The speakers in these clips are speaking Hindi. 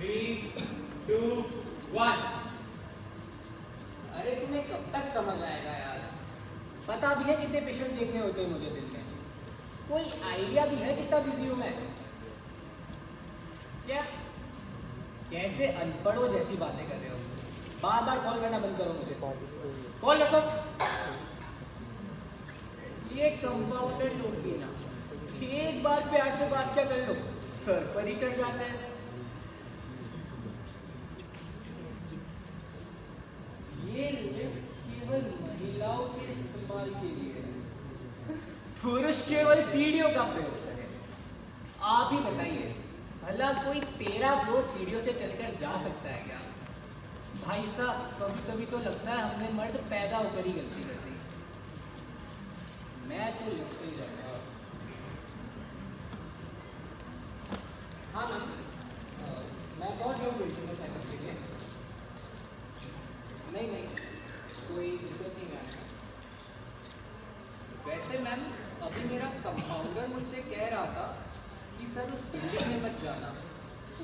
3, 2, 1। अरे तुम्हें कब तक समझ आएगा यार? पता भी है कितने पेशेंट देखने होते हैं मुझे दिन में? कोई आइडिया भी है कितना बिजी हूँ मैं? क्या कैसे अनपढ़ों जैसी बातें कर रहे हो? बार बार कॉल करना बंद करो मुझे। कॉल रखो। ये कंपाउंडर लोग भी ना एक बार प्यार से बात क्या कर लो, सर पर ही चढ़ जाते हैं। ये लिफ्ट केवल महिलाओं के इस्तेमाल के लिए है, पुरुष केवल सीढ़ियों का प्रयोग करें। आप ही बताइए, भला कोई 13 फ्लोर सीढ़ियों से चलकर जा सकता है क्या? भाई साहब, कभी कभी तो लगता है हमने मर्द पैदा होकर ही गलती कर दी। मैं तो लिफ्ट से ही जाऊंगा। हाँ मैम, मैं पहुंच रहा हूँ मेडिसिनल चेकअप के लिए। नहीं नहीं, कोई दिक्कत नहीं है। वैसे मैम, अभी मेरा कंपाउंडर मुझसे कह रहा था कि सर उस बिल्डिंग में मत जाना,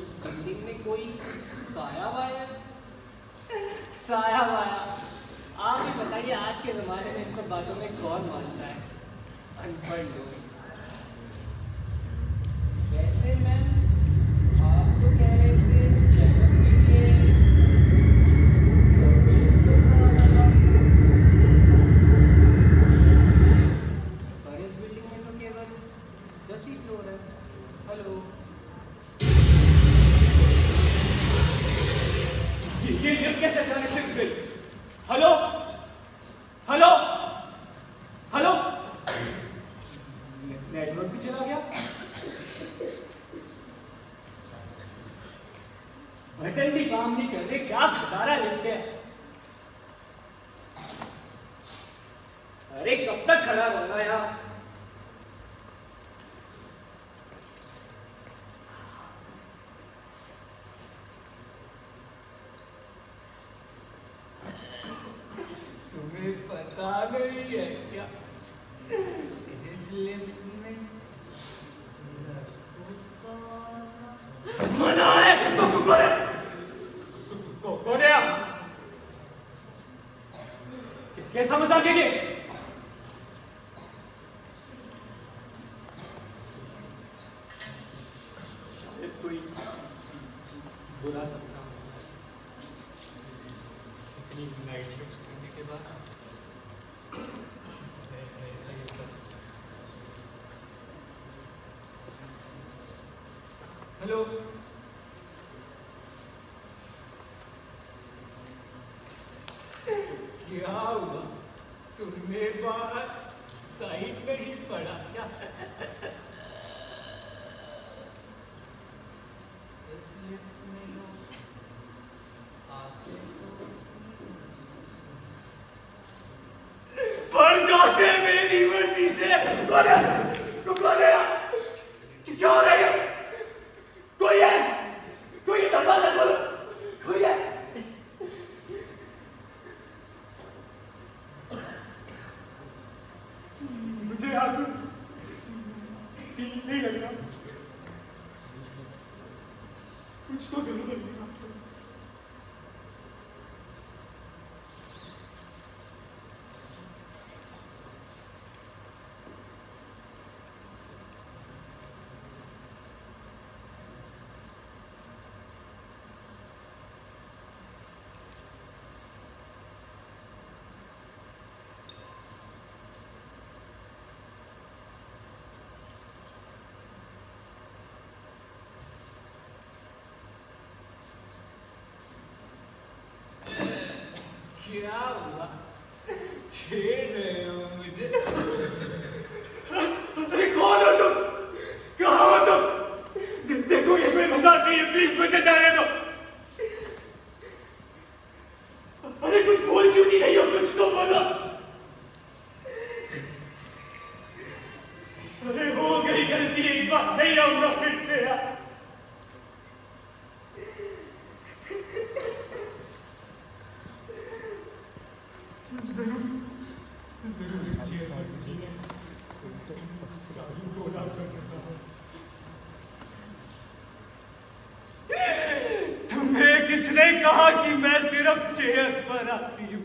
उस बिल्डिंग में कोई साया वाया साया वाया। आप ही बताइए, आज के ज़माने में इन सब बातों में कौन मानता है? अनपढ़ लोग। वैसे मैम, आप तो कह रहे थे चेकअप के लिए पर इस बिल्डिंग में तो केवल 10 ही फ्लोर है। हेलो, ये लिफ्ट कैसे अचानक से रुक गई? हेलो हेलो हेलो, नेटवर्क भी चला गया। बटन भी काम नहीं कर रहे, क्या खटारा लिफ्ट है। अरे कब तक खड़ा रहूंगा यार? तुम्हें पता नहीं है क्या, इस लिफ्ट में मना है। कौन है आप? कैसा मजाक है ये? शायद कोई बुरा सपना इतनी नाइट शिफ्ट करने के बाद ऐसा ही होता है। हेलो, क्या हुआ? तुमने बाहर साइड नहीं पड़ा क्या? इस लिफ्ट में लोग आते पड़ जाते हैं मेरी मर्जी से। कौन है? कौन है? क्या हो रहा है? कोई है? कोई दरवाजा खोलो, कोई है? मुझे आग ठीक नहीं लग रहा, कुछ तो गड़बड़ लग रहा। क्या हुआ? छेड़ रहे हो मुझे? अरे कौन हो तुम? कहाँ हो तुम? देखो ये कोई मजाक नहीं है, प्लीज मुझे जाने दो। अरे कुछ बोल क्यों नहीं रही हो? कुछ तो बोलो। अरे हो गई गलती, एक बार नहीं आऊंगा फिर से यार। किसने कहा कि मैं सिर्फ चेयर पर आती हूं?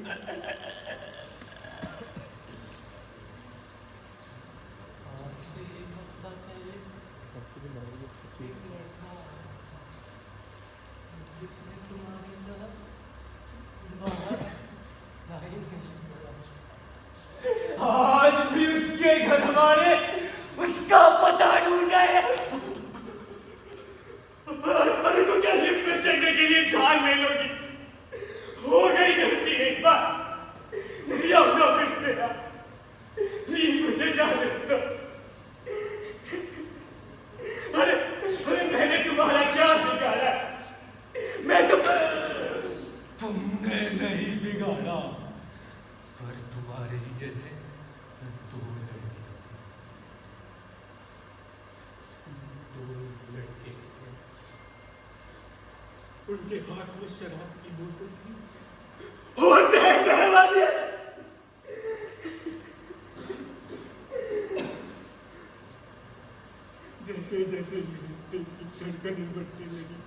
जिसने तुम्हारी तरफ बाहर साई नहीं करा। आज भी उसके घर वाले उसका पता ढूंढ रहे हैं। अरे तो क्या लिफ्ट में चढ़ने के लिए जान ले लोगी? हो गई गलती एक बार, नहीं आऊंगा फिर से यार। प्लीज मुझे जाने दो। अरे अरे मैंने तुम्हारा क्या बिगाड़ा? मैं तो तुमने नहीं बिगाड़ा, पर तुम्हारे ही जैसे दो लड़के उनके हाथ में शराब की बोतल थी और जहर बहवा दिया। जैसे जैसे मेरे दिल की धड़कनें बढ़ने लगी,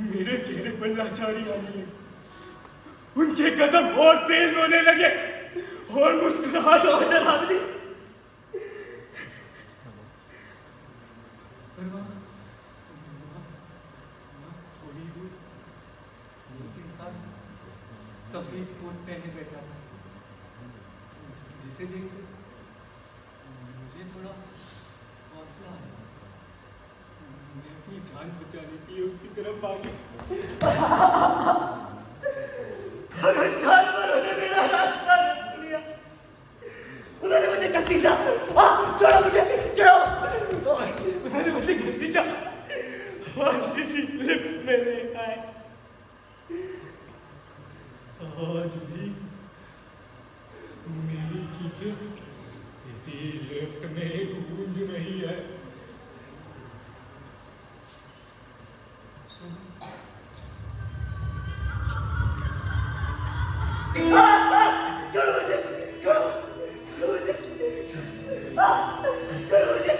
मेरे चेहरे पर लाचारी आने लगी, उनके कदम और तेज होने लगे और मुस्कुराहट और डरावनी। थोड़ी दूर एक इंसान सफेद कोट पहने बैठा था, जिसे देखकर मुझे थोड़ा हौसला आया। मैं अपनी जान बचाने के लिए उसकी तरफ आ गया। जानवरों ने मेरा रास्ता रोक लिया, उन्होंने मुझे घसीटा। छोड़ो मुझे, छोड़ो। उन्होंने मुझे घसीटा और इसी लिफ्ट में ले आए। आज भी मेरी चीखें इसी लिफ्ट में गूंज रही है। छोड़ो मुझे, छोड़ो, छोड़ो मुझे, छोड़ो मुझे।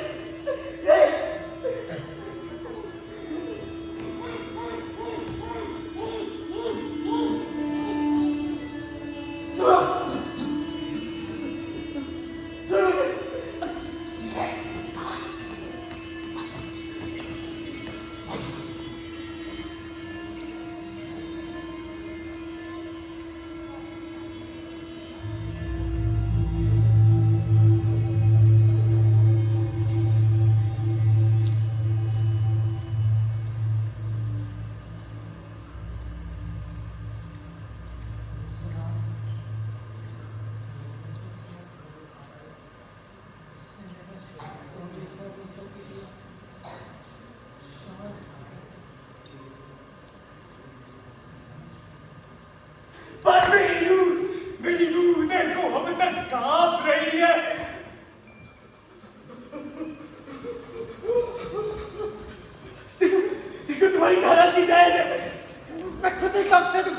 मेरी रूह देखो अब तक कांप रही है। देखो तुम्हारी नाराजगी जायज है, मैं खुद ही कांपने दूं।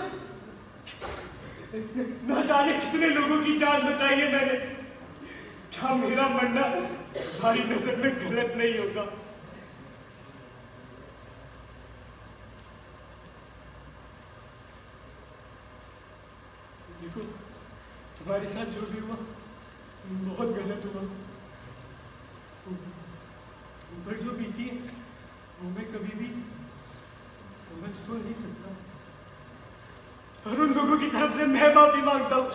न जाने कितने लोगों की जान बचाई है मैंने। क्या मेरा मरना तुम्हारी नजर में गलत नहीं होगा? देखो तुम्हारे साथ जो भी हुआ बहुत गलत हुआ। तुम पर जो बीती है वो मैं कभी भी समझ तो नहीं सकता, पर उन लोगों की तरफ से मैं माफी मांगता हूं।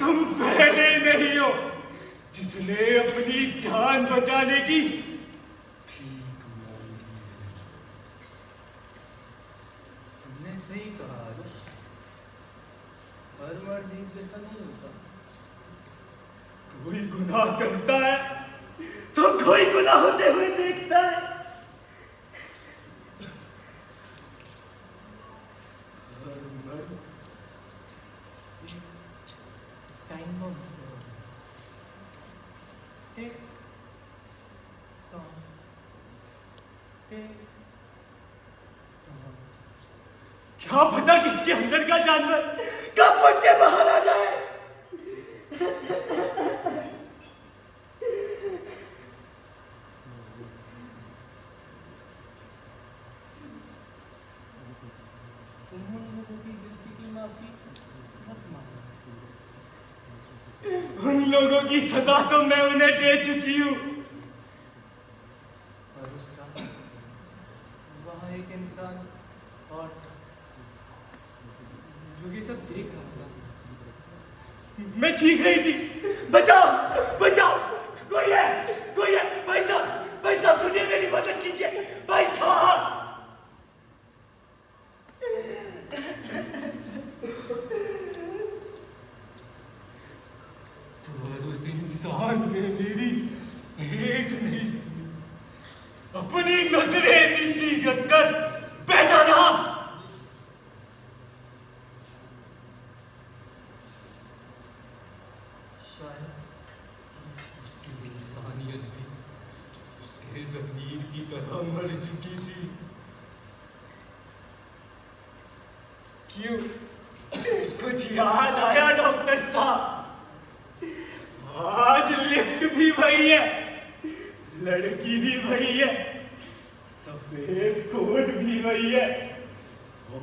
तुम पहले नहीं हो जिसने अपनी जान बचाने की भीख मांगी। तुमने सही कहा आरुष, हर मर्द एक जैसा नहीं होता। कोई गुनाह करता है तो कोई गुनाह होते हुए देखता है। हर मर्द time bomb tick tock tick tock. क्या पता किसके अंदर का जानवर कब फट के बाहर आ जाए। लोगों की सजा तो मैं उन्हें दे चुकी हूं। और उसका वहां एक इंसान और था जो ये सब देख रहा था। मैं चीख रही थी, बचाओ बचाओ, कोई है, भाई साहब सुनिए, मेरी मदद कीजिए भाई साहब। और उस इंसान ने मेरी एक नहीं अपनी नजरें नीची कर बैठा रहा। शायद उसकी इंसानियत भी उसके जमीर की तरह मर चुकी थी। क्यों? कुछ याद आया डॉक्टर साहब? आज लिफ्ट भी वही है, लड़की भी वही है, सफेद कोट भी वही है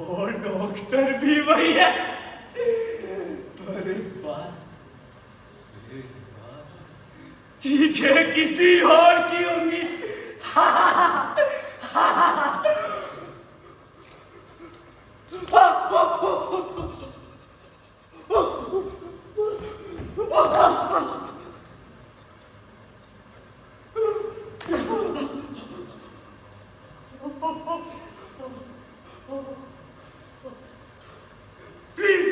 और डॉक्टर भी वही है। पर इस बार चीखें किसी और की होंगी। प्लीज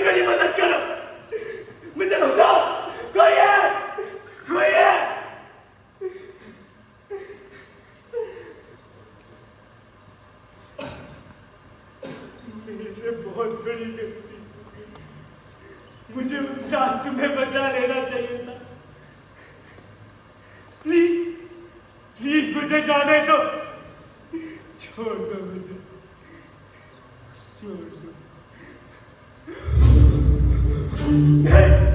मेरी मदद करो, मुझे बचाओ, कोई है। मेरे से बहुत बड़ी गलती हो गई, मुझे उस रात तुम्हें बचा लेना चाहिए था। प्लीज मुझे जाने दो, छोड़ दो मुझे, छोड़ दो। नहीं